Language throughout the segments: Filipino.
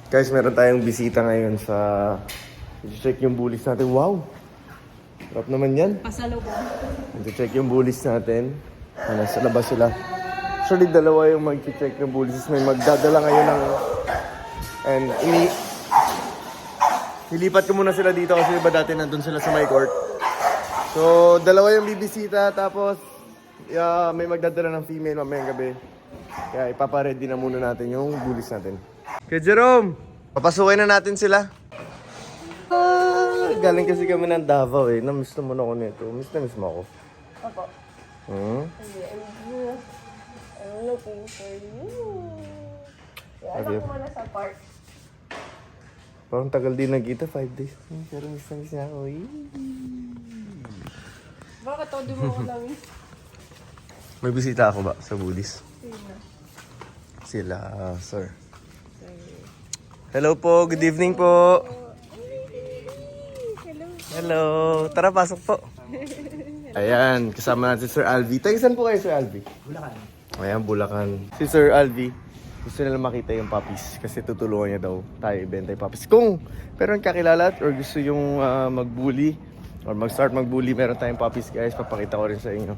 Guys, meron tayong bisita ngayon sa... check yung bullies natin. Wow! Sarap naman yan. Pasalubong. Check yung bullies natin. Nasa labas sila. Actually, dalawa yung mag-check ng bullies. May magdadala ngayon ng... And nilipat ko muna sila dito kasi iba dati nandun sila sa my court. So, dalawa yung bibisita. Tapos, may magdadala ng female mamayang gabi. Kaya ipapaready na muna natin yung bullies natin. Kay Jerome, papasukin na natin sila. Galing kasi kami ng Davao eh. Namiss naman ako nito. Miss na miss mo ako. Opo. I'm looking for you. Ano ko muna sa park? Parang tagal din nagkita, 5 days. Pero miss na miss na ako eh. Bakit ako di mo ko lang? May bisita ako ba sa bullies? Sino? Sila, sir. Hello po, good evening po. Hello, tara pasok po. Ayan, kasama natin si Sir Alvi. Saan po kayo, Sir Alvi? Bulacan. Ayan, Bulacan. Si Sir Alvi, gusto nila makita yung puppies kasi tutulungan niya daw tayo ibenta yung puppies. Kung meron kakilala or gusto yung mag-bully or mag-start mag-bully, meron tayong puppies guys, papakita ko rin sa inyo.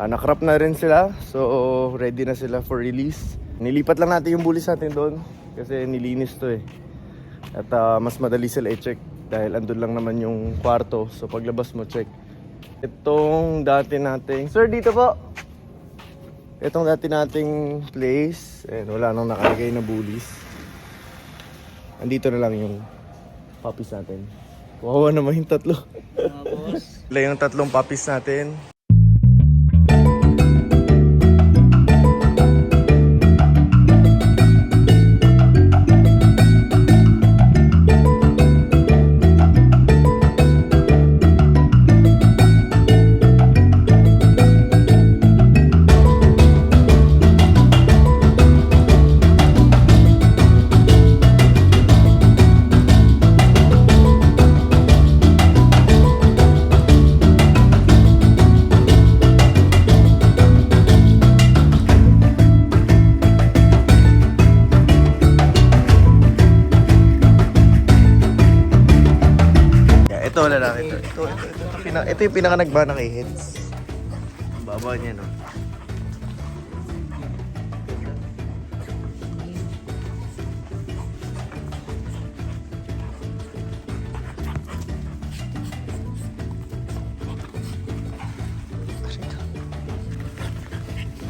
Nakrap na rin sila, so ready na sila for release. Nilipat lang natin yung bullies natin doon kasi nilinis to eh. At mas madali sila i-check dahil andun lang naman yung kwarto. So paglabas mo, check. Itong dati nating... Sir, dito po! Itong dati nating place. And wala nang nakalagay na bullies. Andito na lang yung puppies natin. Kawawa naman yung tatlo. Wala yung tatlong puppies natin. Ito wala lang. Ito yung pinaka nagbana kay Heads. Ang baba niya, no?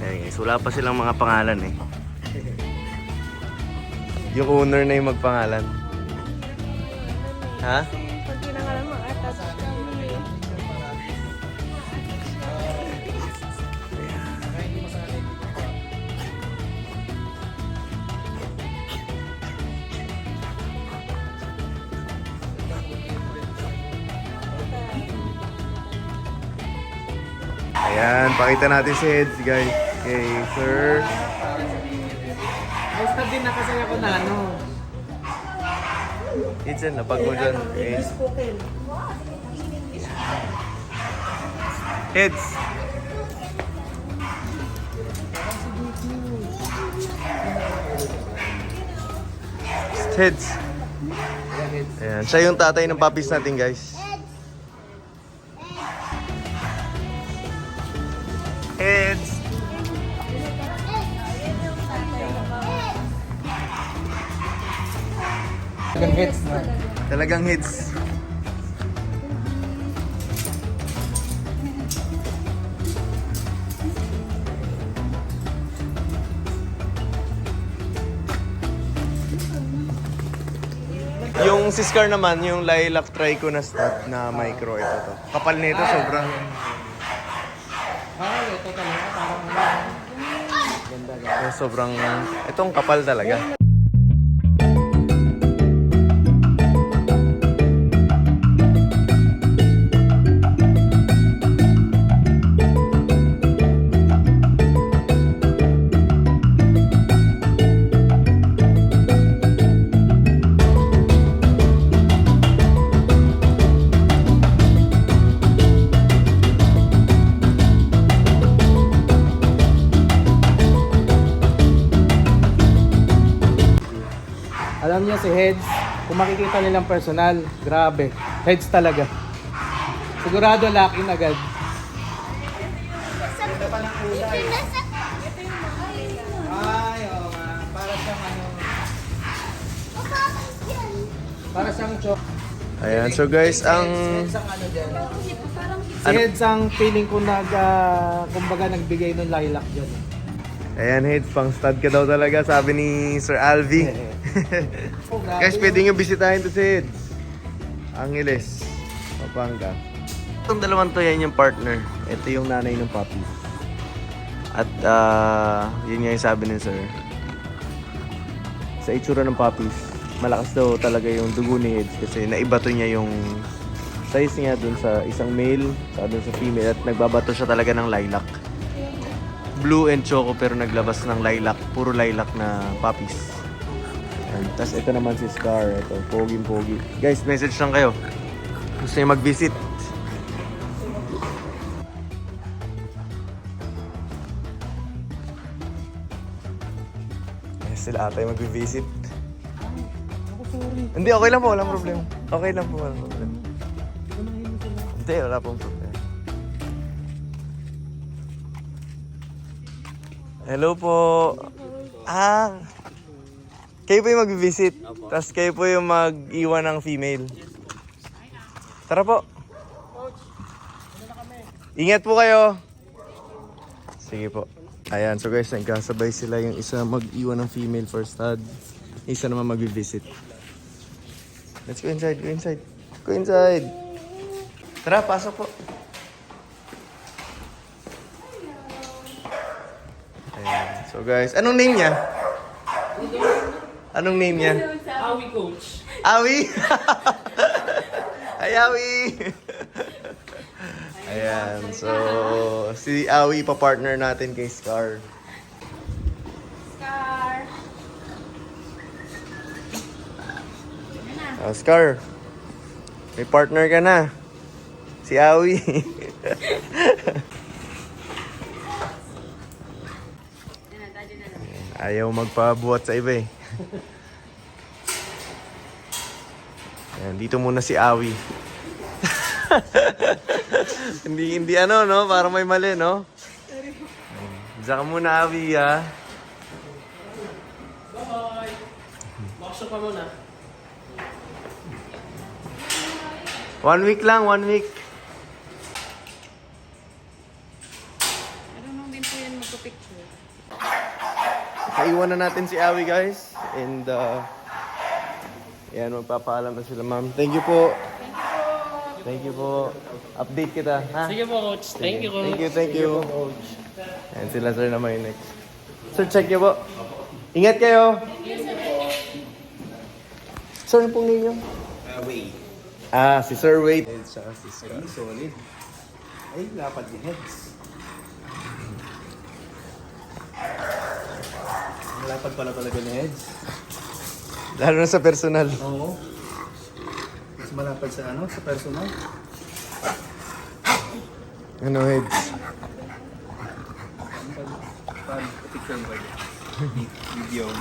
Ayan guys, wala pa silang mga pangalan eh. Yung owner na yung magpangalan. Ha? Pag pinangalan mo, attach kami. Ayan, pakita natin si Heads guys. Okay, sir. Basta din nakasaya ko na ano. It's in, napag mo dyan. Okay. Heads. Heads. Ayan, siya yung tatay ng puppies natin guys. Heads. Talagang hits na. Talagang hits. Yung Siscar naman, yung Lilac Trico na stat na micro, ito to. Kapal nito, sobrang... Ito talaga, parang ganda Sobrang... Itong kapal talaga. Alam niyo si Heads, kung makikita nilang personal, grabe. Heads talaga. Sigurado lock-in agad. Ito pa ng kulay. Ay, oo nga. Para siyang ano. Para siyang chok. Ayan, so guys, ang... Heads ang ano dyan. Si Heads ang feeling ko kumbaga nagbigay ng lilac dyan. Ayan, Heads, pang stud ka daw talaga, sabi ni Sir Alvi. Oh, grabe. Guys, pwede nyo bisitahin to si Heads. Angeles, Pampanga. Itong dalawang to, yan yung partner. Ito yung nanay ng puppy. At yun nga yung sabi ni Sir. Sa itsura ng puppies, malakas daw talaga yung dugo ni Heads kasi naibato niya yung size niya dun sa isang male, sa dun sa female, at nagbabato siya talaga ng lilac. Blue and choco pero naglabas ng lilac, puro lilac na puppies. Tapos ito naman si Scar, ito, pogi-pogi. Guys, message lang kayo. Gusto niyo mag-visit? Yes, sila ata yung mag-visit. Hindi, okay lang po, walang problema. Okay lang po, walang problema. Hindi, wala pong problema. Hello po. Kayo po yung mag-visit. Tapos kayo po yung mag-iwan ng female. Tara po. Ingat po kayo. Sige po. Ayan, so guys, nagkasabay sila yung isa mag-iwan ng female for stud. Isa naman mag-visit. Let's go inside, go inside. Go inside. Tara, pasok po. Ayan. So guys, anong name niya? Anong name niya? Awi coach. Awi! Ay, Awi! Ayan, so si Awi pa-partner natin kay Scar. Scar. Oh, Scar, may partner ka na. Si Awi. Ayaw magpabuhat sa iba eh. Ayan, dito muna si Awi. hindi ano, no? Parang may mali, no? Diyan ka muna, Awi, ha? Bye! Bakso ka muna. 1 week lang, 1 week. Marunong din po yan magpapicture. Naiwan na natin si Awi, guys. And, yan, magpapaalam na sila, ma'am. Thank you po. Thank you po. Update kita, ha? Sige po coach. Thank you coach. Thank you. Ayan sila, sir, na may next. Sir, check niyo po. Ingat kayo. Sir, ano pong name niyo? Wait. Si Sir Wade. Heads siya, si Scar. Solid. Ay, lapad ni Heads. Ang lapad pala talaga ni Heads. Lalo na sa personal. Oo. Mas malapad sa sa personal. Ano, Heads? Picture mo kayo. Video.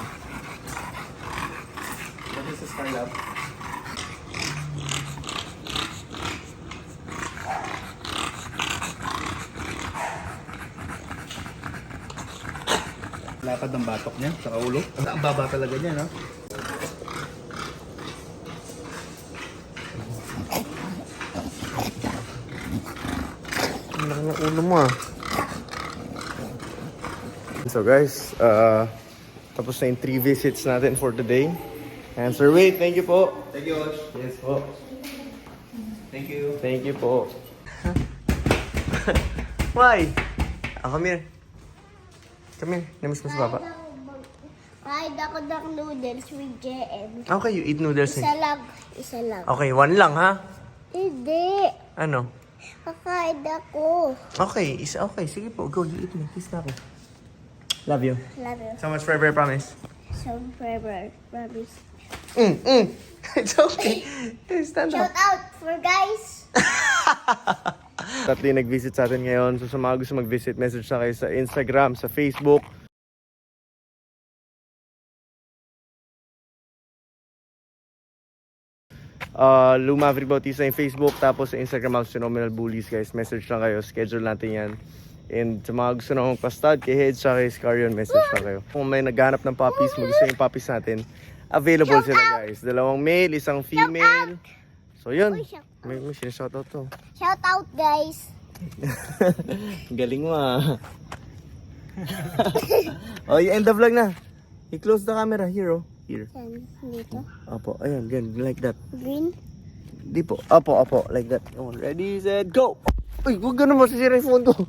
Ano sa Skylab? Lapad ng batok niya sa ulo. Ang baba talaga niya, no? Ang laki ng ulo mo, ah. So guys, tapos na yung 3 visits natin for today. And Sir Wade, thank you po. Thank you, Osh. Yes po. Thank you. Thank you po. Why? Come here. Come here. Namiss mo si Papa. Kahit ako ng noodles with JM. Okay, you eat noodles. Isa lang. Isa lang. Okay, 1 lang, ha? Hindi. Ano? Kakain ako. Okay, okay. Sige po, go. You eat me. Kiss na ako. Love you. Love you. So much forever, promise. Some forever. Promise. It's okay. Stand up. Shout out for guys. Tatlo yung nag-visit sa atin ngayon. So sa mga gusto mag-visit, message na kayo sa Instagram, sa Facebook. Lumaveri Bautista yung Facebook, tapos sa Instagram ako Phenomenal Bullies guys. Message lang kayo, schedule natin yan. And sa mga gusto na akong pastad, kay Head sa kay Scarion, message lang kayo. Kung may naghanap ng puppies, gusto yung puppies natin, available sila guys. 2 male, 1 female. So yun, may sinashoutout to. Shout out, guys. Galing mo ah. Oh, i-end the vlog na. I-close the camera, here oh. Here. Saan? Dito. Apo, ayan, ganun, like that. Green. Di po, apo, like that. Come on, ready, set, go! Uy, huwag ganun, masisira yung phone ko.